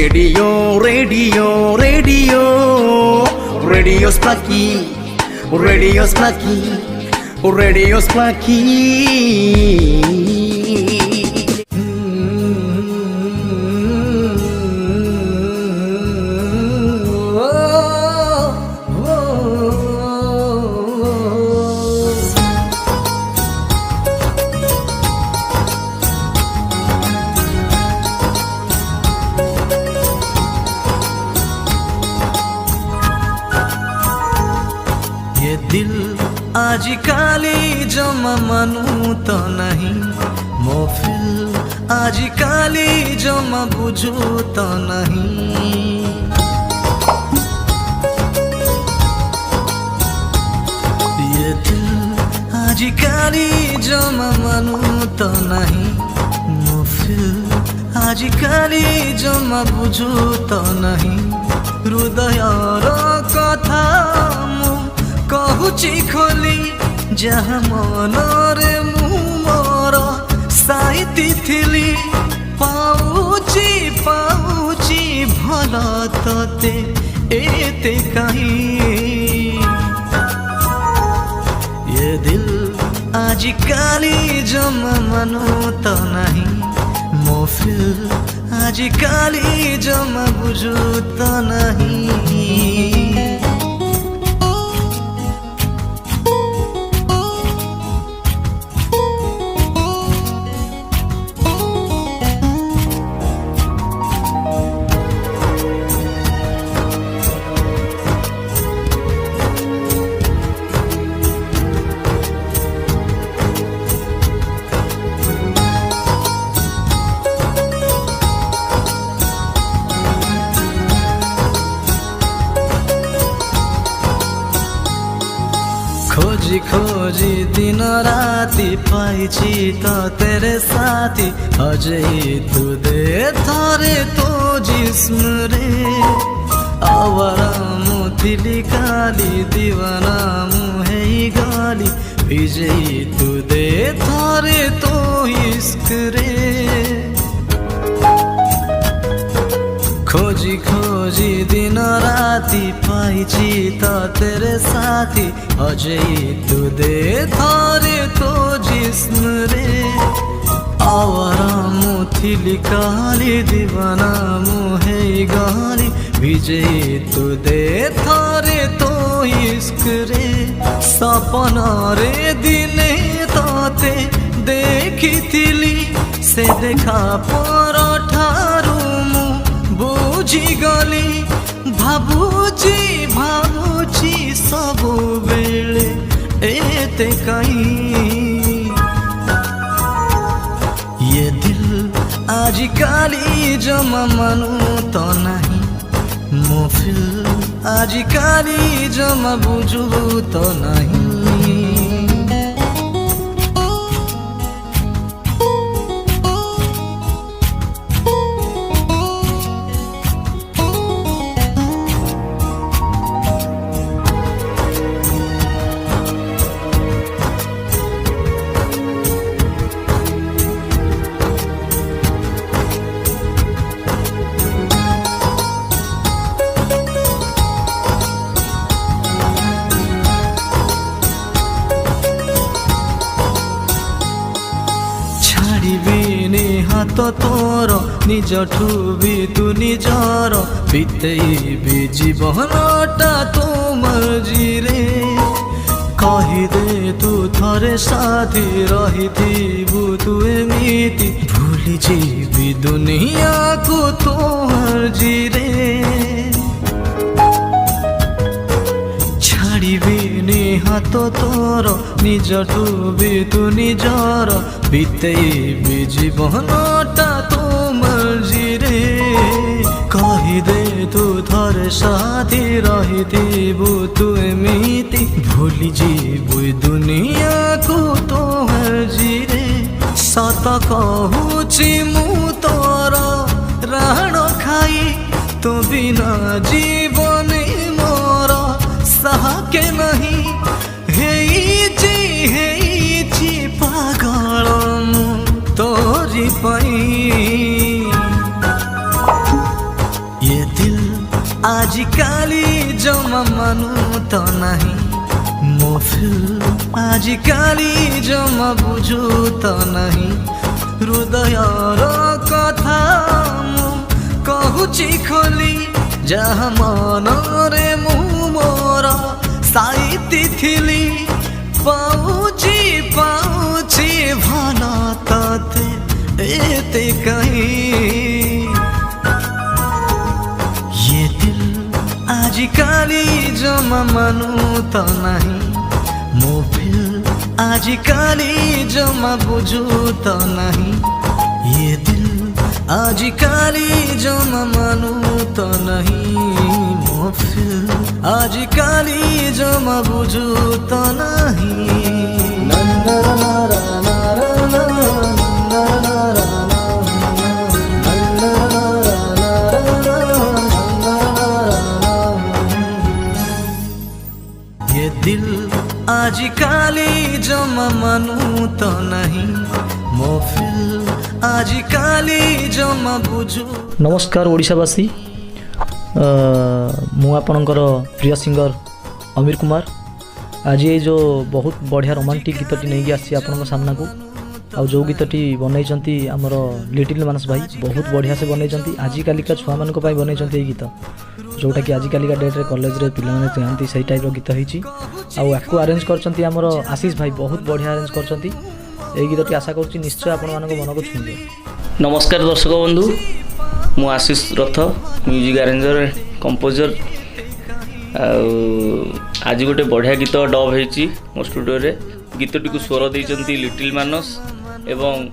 Radio, radio, radio, Radio Splaky, Radio Splaky, Radio Splaky. दिल आजिकाली जमा मानु त नहीं महफिल आजिकाली जमा बुझु त नहीं ये दिल आजिकाली जमा मानु त नहीं महफिल आजिकाली जमा बुझु त नहीं हृदय र कथा कहुची खोली जहाँ मनरे मोर साइती थिली पाउची पाउची भल तते एते कहीं ये दिल आजिकाली जमा मानु त नहीं महफिल आजिकाली जमा बुझु त नहीं खोजी खोजी दिन राति पाइछि त तेरे साथी अझै तू दे थरे तो जिस्म रे आवारा मुथिली काली दीवाना मुहे गाली विजय तू दे थरे तो इश्क रे खोजी खोजी दिन राति पाइछि त तेरे साथी अझै तू दे थरे तो जिस्म रे आवारा मुथिली काली दीवाना मुहे गाली विजय तू दे थरे तो इश्क रे सपना रे दिने ताते देखिथिली से देखा पर ठारू बुझी गली भाबुची भाबुची सब बेले एते कहीं ये दिल आजिकाली जमा मानु त नहीं महफिल आजिकाली जमा बुझु त नहीं हाथ तोर निजठू भी तू निजर बीतेबी जीवनटा तो मर्जी रे कहीदे तू थरे साथी रहिथिबु तू एमिति भूली जीवी दुनिया को तो मर्जी रे छाड़िबिनी हाथ तोर निजठू भी तू निजर बीतेबी जीवनटा तो मर्जी रे कहीदे तू थरे साथी रहिथिबु तू एमिति भूली जीवु दुनिया को तो मर्जी रे सत कहूची मु तोर राण खाई तो बिना जीवन मोर सहाके नहीं हेइची पागल तोरी पई आजिकाली जमा मानु त नाही मो फिल आजिकाली जमा बुझु त नाही हृदयर कथा मु कहुची खोली जहाँ मनरे मु मोर साइती थिली पाउची पाउची भला तते एते कहीं ये दिल आजिकाली जमा मानु त नाही मो फिल आजिकाली जमा बुझु त नाही ये दिल आजिकाली जमा मानु त नहीं मो फिल आजिकाली जमा बुझु त नहीं ये दिल आजिकाली जमा मानु त नहीं मो फिल आजिकाली जमा बुझु। नमस्कार ओडिशावासी मु आपणकर प्रिय सिंगर अमीर कुमार आज ये जो बहुत बढ़िया रोमांटिक गीतटी नहीं आसी आपण सामना को आ जो गीतटी बनई आमर लिटिल मानस भाई बहुत बढ़िया से बनई आजिकालिका छुआ मान बनई गीत जोटा कि आजिकालिका डेट्रे कॉलेज रे पिला माने चाहती सही टाइप गीत होईची आपको अरेंज करचंती आमर आशीष भाई बहुत बढ़िया अरेंज करचंती ए गीतटी आशा करूची निश्चय आपण मानको मन को छुंबे। नमस्कार दर्शक बंधु मु आशीष रथ म्यूजिक अरेंजर कंपोजर आज गोटे बढ़िया गीत डब होईची मो स्टूडियो रे गीतटी को स्वर देइचंती लिटिल मानस एवं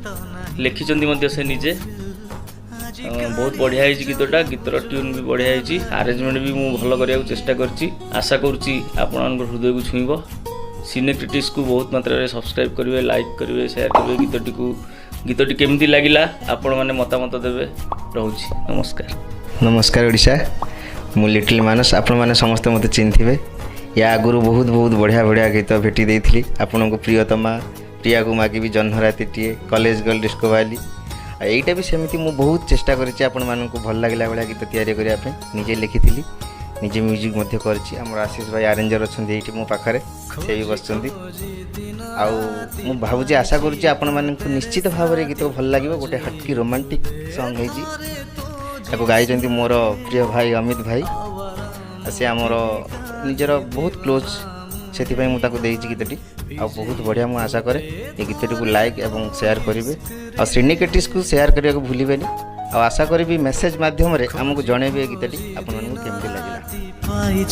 लिखिचंती मध्य से निजे बहुत बढ़िया होईची गीतटा गीतर ट्यून भी बढ़िया होईची अरेंजमेंट भी मु भलो करिया चेष्टा करची आशा करूची आपण हृदय को छुईबो सिने क्रिटिक्स को बहुत मात्रा रे सब्सक्राइब करिवे लाइक करिवे शेयर करिवे गीतटी केमती लागिला आपण माने मतामत देबे रहउची। नमस्कार नमस्कार ओडिशा मु लिटिल मानस आपण माने समस्त मते चिन्थिबे या आगुरु बहुत बहुत बढ़िया बढ़िया गीत भेटी देइथिली आपण को प्रियतमा प्रिया को मागी भी जन्म राति टिए कॉलेज गर्ल डिस्को वाली एटा भी सेमिति मु बहुत चेष्टा करिछि आपण मानन को भल लागिला बळा गीत तयारी करिया पे निजे लिखिथिली निजे म्यूजिक मध्य करछि हमर आशीष भाई अरेंजर अछंती एठी मो पाखरे से भी बसचंती आ मु भाबुछि आशा करूछि आपण मानन को निश्चित भाव रे गीत भल लागिबो गोटे हटकी रोमांटिक सॉन्ग हेछि ताको गाइचंती मोर प्रिय भाई अमित भाई से आमर निजर बहुत क्लोज से मुझे देती गीतटी आ बहुत बढ़िया मुझे आशा करे ये गीतटी को लाइक एवं शेयर करेंगे और सिंडिकेट्स को शेयर करने को भूलें और आशा करी मेसेज माध्यम रे आमको जनइबे ये गीतटी आपन मानू केमती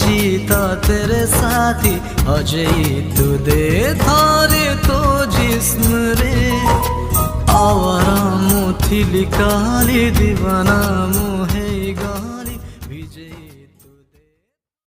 जीता तेरे साथी अजय तू दे थारे तो जिस्म रे आवारा मुथिली काली दीवाना